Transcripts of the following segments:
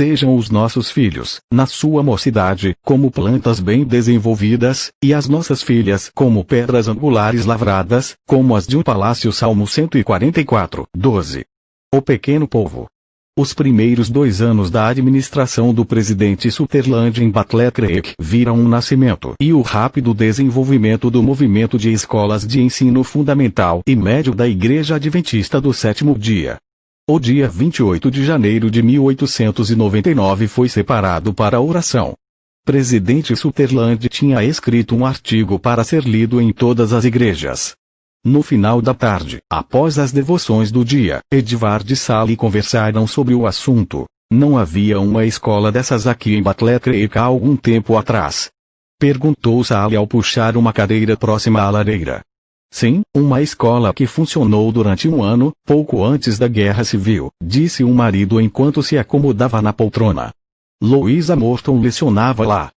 sejam os nossos filhos, na sua mocidade, como plantas bem desenvolvidas, e as nossas filhas como pedras angulares lavradas, como as de um palácio. Salmo 144, 12. O pequeno povo. Os primeiros 2 anos da administração do presidente Sutherland em Battle Creek viram um nascimento e o rápido desenvolvimento do movimento de escolas de ensino fundamental e médio da Igreja Adventista do Sétimo Dia. O dia 28 de janeiro de 1899 foi separado para a oração. Presidente Sutherland tinha escrito um artigo para ser lido em todas as igrejas. No final da tarde, após as devoções do dia, Edward e Sally conversaram sobre o assunto. Não havia uma escola dessas aqui em Battle Creek há algum tempo atrás? Perguntou Sally ao puxar uma cadeira próxima à lareira. Sim, uma escola que funcionou durante 1 ano, pouco antes da Guerra Civil, disse o marido enquanto se acomodava na poltrona. Louisa Morton lecionava lá.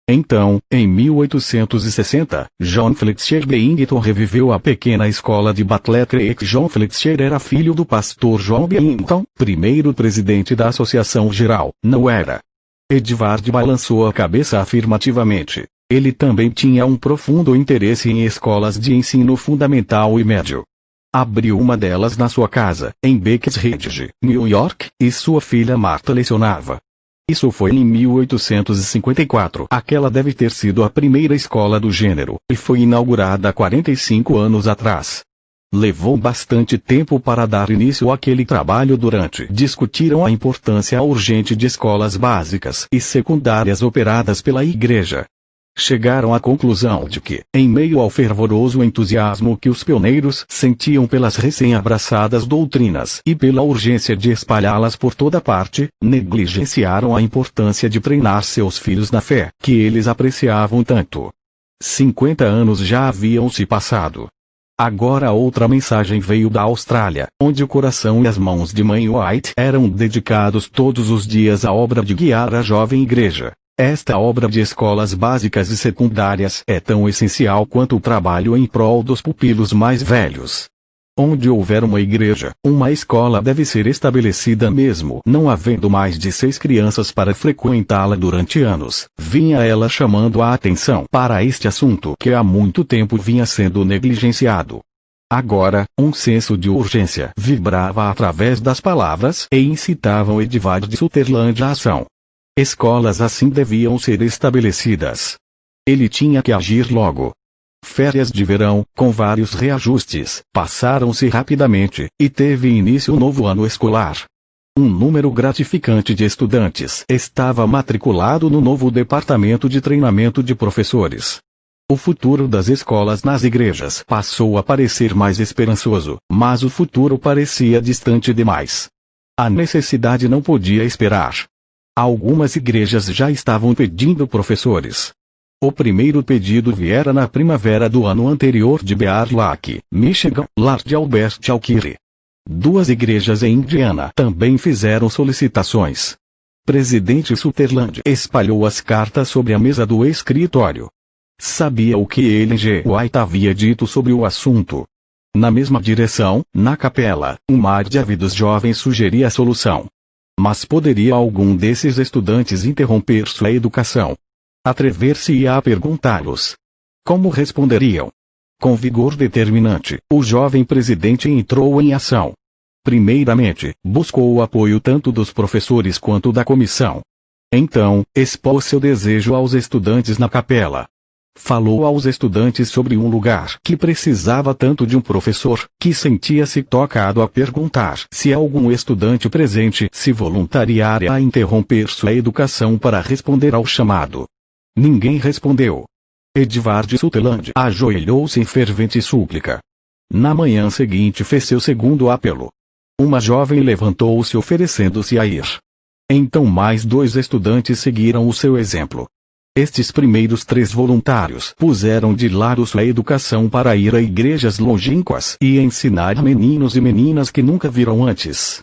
Então, em 1860, John Fletcher Bennington reviveu a pequena escola de Battle Creek. John Fletcher era filho do pastor John Bennington, primeiro presidente da Associação Geral, não era? Edward balançou a cabeça afirmativamente. Ele também tinha um profundo interesse em escolas de ensino fundamental e médio. Abriu uma delas na sua casa, em Bexridge, New York, e sua filha Martha lecionava. Isso foi em 1854. Aquela deve ter sido a primeira escola do gênero, e foi inaugurada há 45 anos atrás. Levou bastante tempo para dar início àquele trabalho. Discutiram a importância urgente de escolas básicas e secundárias operadas pela igreja. Chegaram à conclusão de que, em meio ao fervoroso entusiasmo que os pioneiros sentiam pelas recém-abraçadas doutrinas e pela urgência de espalhá-las por toda parte, negligenciaram a importância de treinar seus filhos na fé, que eles apreciavam tanto. 50 anos já haviam se passado. Agora outra mensagem veio da Austrália, onde o coração e as mãos de Mãe White eram dedicados todos os dias à obra de guiar a jovem igreja. Esta obra de escolas básicas e secundárias é tão essencial quanto o trabalho em prol dos pupilos mais velhos. Onde houver uma igreja, uma escola deve ser estabelecida mesmo não havendo mais de 6 crianças para frequentá-la durante anos. Vinha ela chamando a atenção para este assunto que há muito tempo vinha sendo negligenciado. Agora, um senso de urgência vibrava através das palavras e incitavam Edward Sutherland à ação. Escolas assim deviam ser estabelecidas. Ele tinha que agir logo. Férias de verão, com vários reajustes, passaram-se rapidamente, e teve início o novo ano escolar. Um número gratificante de estudantes estava matriculado no novo departamento de treinamento de professores. O futuro das escolas nas igrejas passou a parecer mais esperançoso, mas o futuro parecia distante demais. A necessidade não podia esperar. Algumas igrejas já estavam pedindo professores. O primeiro pedido viera na primavera do ano anterior de Bear Lake, Michigan, lar de Albert Alkire. 2 igrejas em Indiana também fizeram solicitações. Presidente Sutherland espalhou as cartas sobre a mesa do escritório. Sabia o que Ellen G. White havia dito sobre o assunto. Na mesma direção, na capela, um mar de ávidos jovens sugeria a solução. Mas poderia algum desses estudantes interromper sua educação? Atrever-se-ia a perguntá-los. Como responderiam? Com vigor determinante, o jovem presidente entrou em ação. Primeiramente, buscou o apoio tanto dos professores quanto da comissão. Então, expôs seu desejo aos estudantes na capela. Falou aos estudantes sobre um lugar que precisava tanto de um professor, que sentia-se tocado a perguntar se algum estudante presente se voluntariaria a interromper sua educação para responder ao chamado. Ninguém respondeu. Edward Sutherland ajoelhou-se em fervente súplica. Na manhã seguinte fez seu segundo apelo. Uma jovem levantou-se oferecendo-se a ir. Então mais 2 estudantes seguiram o seu exemplo. Estes primeiros 3 voluntários puseram de lado sua educação para ir a igrejas longínquas e ensinar a meninos e meninas que nunca viram antes.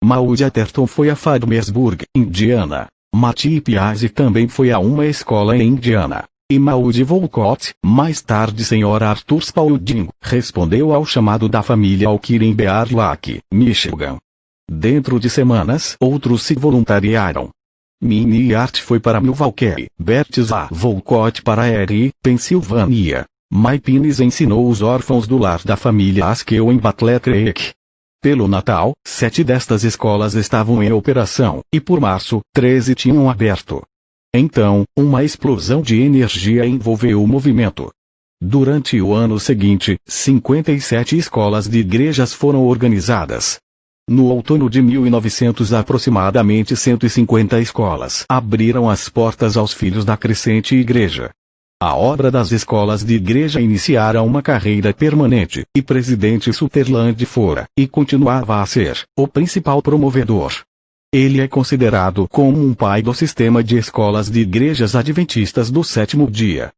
Maud Atherton foi a Fairmesburg, Indiana. Mattie Piazzi também foi a uma escola em Indiana. E Maud Volcott, mais tarde Sra. Arthur Spalding, respondeu ao chamado da família Alkire em Bear Lake, Michigan. Dentro de semanas, outros se voluntariaram. Minnie Hart foi para Milwaukee, Bertha Wolcott para Erie, Pensilvânia. May Pines ensinou os órfãos do lar da família Askew em Battle Creek. Pelo Natal, 7 destas escolas estavam em operação, e por março, 13 tinham aberto. Então, uma explosão de energia envolveu o movimento. Durante o ano seguinte, 57 escolas de igrejas foram organizadas. No outono de 1900, aproximadamente 150 escolas abriram as portas aos filhos da crescente igreja. A obra das escolas de igreja iniciara uma carreira permanente, e presidente Sutherland fora, e continuava a ser, o principal promovedor. Ele é considerado como um pai do sistema de escolas de igrejas adventistas do sétimo dia.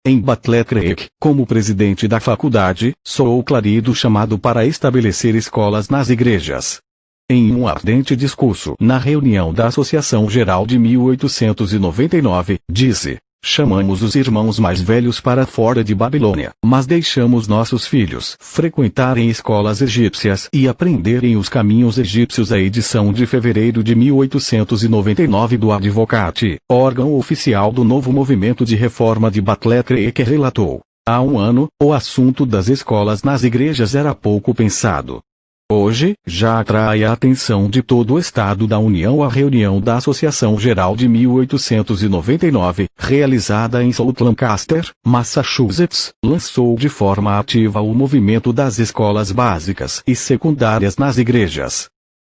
Em Battle Creek, como presidente da faculdade, soou clarido chamado para estabelecer escolas nas igrejas. Em um ardente discurso na reunião da Associação Geral de 1899, disse: "Chamamos os irmãos mais velhos para fora de Babilônia, mas deixamos nossos filhos frequentarem escolas egípcias e aprenderem os caminhos egípcios." A edição de fevereiro de 1899 do Advocate, órgão oficial do novo movimento de reforma de Battle Creek, relatou: "Há um ano, o assunto das escolas nas igrejas era pouco pensado. Hoje, já atrai a atenção de todo o Estado da União." A reunião da Associação Geral de 1899, realizada em South Lancaster, Massachusetts, lançou de forma ativa o movimento das escolas básicas e secundárias nas igrejas.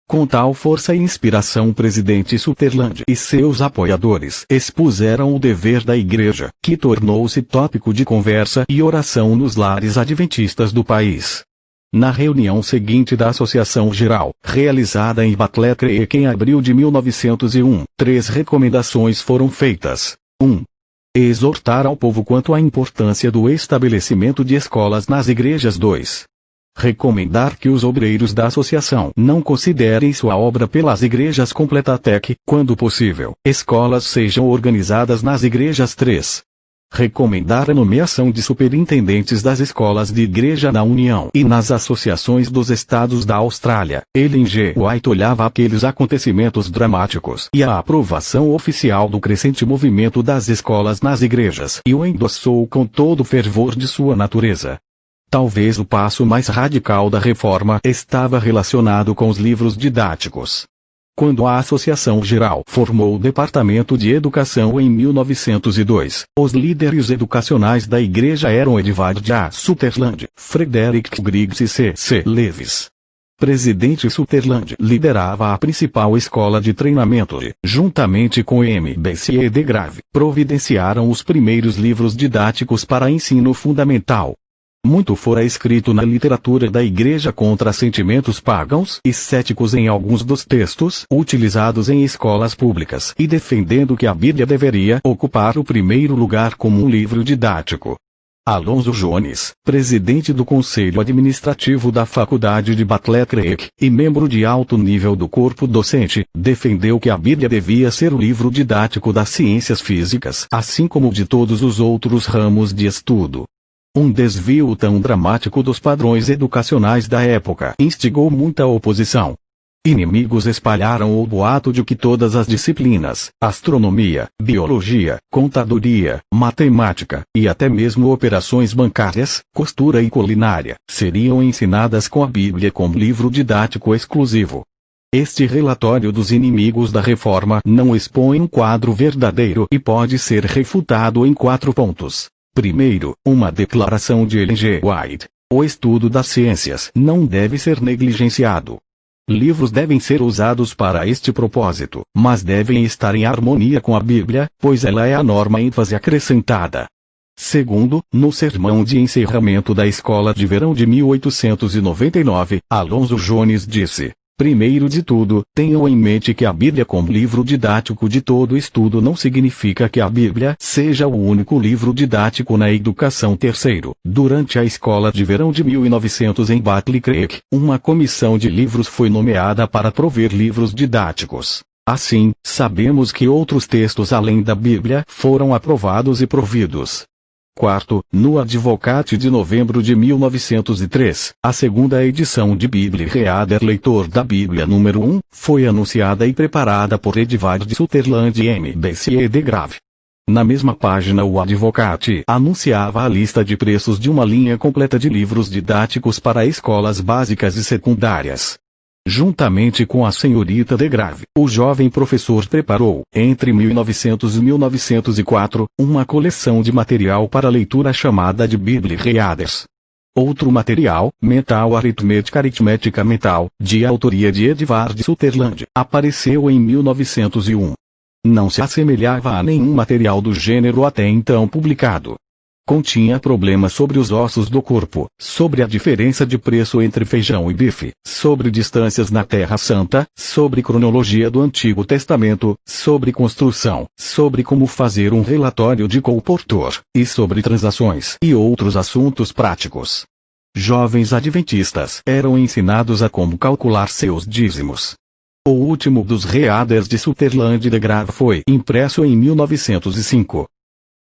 Com tal força e inspiração, o presidente Sutherland e seus apoiadores expuseram o dever da igreja, que tornou-se tópico de conversa e oração nos lares adventistas do país. Na reunião seguinte da Associação Geral, realizada em Battle Creek em abril de 1901, 3 recomendações foram feitas. 1. Exortar ao povo quanto à importância do estabelecimento de escolas nas igrejas. 2. Recomendar que os obreiros da associação não considerem sua obra pelas igrejas completa até que, quando possível, escolas sejam organizadas nas igrejas. 3. Recomendar a nomeação de superintendentes das escolas de igreja na União e nas associações dos estados da Austrália. Ellen G. White olhava aqueles acontecimentos dramáticos e a aprovação oficial do crescente movimento das escolas nas igrejas e o endossou com todo o fervor de sua natureza. Talvez o passo mais radical da reforma estava relacionado com os livros didáticos. Quando a Associação Geral formou o Departamento de Educação em 1902, os líderes educacionais da igreja eram Edward A. Sutherland, Frederick Griggs e C.C. Lewis. Presidente Sutherland liderava a principal escola de treinamento e, juntamente com M.B.C. de Grave, providenciaram os primeiros livros didáticos para ensino fundamental. Muito fora escrito na literatura da igreja contra sentimentos pagãos e céticos em alguns dos textos utilizados em escolas públicas e defendendo que a Bíblia deveria ocupar o primeiro lugar como um livro didático. Alonzo Jones, presidente do Conselho Administrativo da Faculdade de Battle Creek e membro de alto nível do corpo docente, defendeu que a Bíblia devia ser o livro didático das ciências físicas, assim como de todos os outros ramos de estudo. Um desvio tão dramático dos padrões educacionais da época instigou muita oposição. Inimigos espalharam o boato de que todas as disciplinas, astronomia, biologia, contadoria, matemática, e até mesmo operações bancárias, costura e culinária, seriam ensinadas com a Bíblia como livro didático exclusivo. Este relatório dos inimigos da reforma não expõe um quadro verdadeiro e pode ser refutado em 4 pontos. Primeiro, uma declaração de Ellen G. White: o estudo das ciências não deve ser negligenciado. Livros devem ser usados para este propósito, mas devem estar em harmonia com a Bíblia, pois ela é a norma ênfase acrescentada. Segundo, no sermão de encerramento da Escola de Verão de 1899, Alonzo Jones disse: primeiro de tudo, tenham em mente que a Bíblia como livro didático de todo estudo não significa que a Bíblia seja o único livro didático na educação. Terceiro, durante a Escola de Verão de 1900 em Battle Creek, uma comissão de livros foi nomeada para prover livros didáticos. Assim, sabemos que outros textos além da Bíblia foram aprovados e providos. Quarto, no Advocate de novembro de 1903, a segunda edição de Bíblia Reader Leitor da Bíblia número 1, foi anunciada e preparada por Edvard Sutherland e M.B.C. de Grave. Na mesma página o Advocate anunciava a lista de preços de uma linha completa de livros didáticos para escolas básicas e secundárias. Juntamente com a senhorita de Grave, o jovem professor preparou, entre 1900 e 1904, uma coleção de material para leitura chamada de Bíblia Readers. Outro material, Mental Aritmética Mental, de autoria de Edvard Sutherland, apareceu em 1901. Não se assemelhava a nenhum material do gênero até então publicado. Continha problemas sobre os ossos do corpo, sobre a diferença de preço entre feijão e bife, sobre distâncias na Terra Santa, sobre cronologia do Antigo Testamento, sobre construção, sobre como fazer um relatório de colportor, e sobre transações e outros assuntos práticos. Jovens adventistas eram ensinados a como calcular seus dízimos. O último dos Readers de Sutherland de Grave foi impresso em 1905.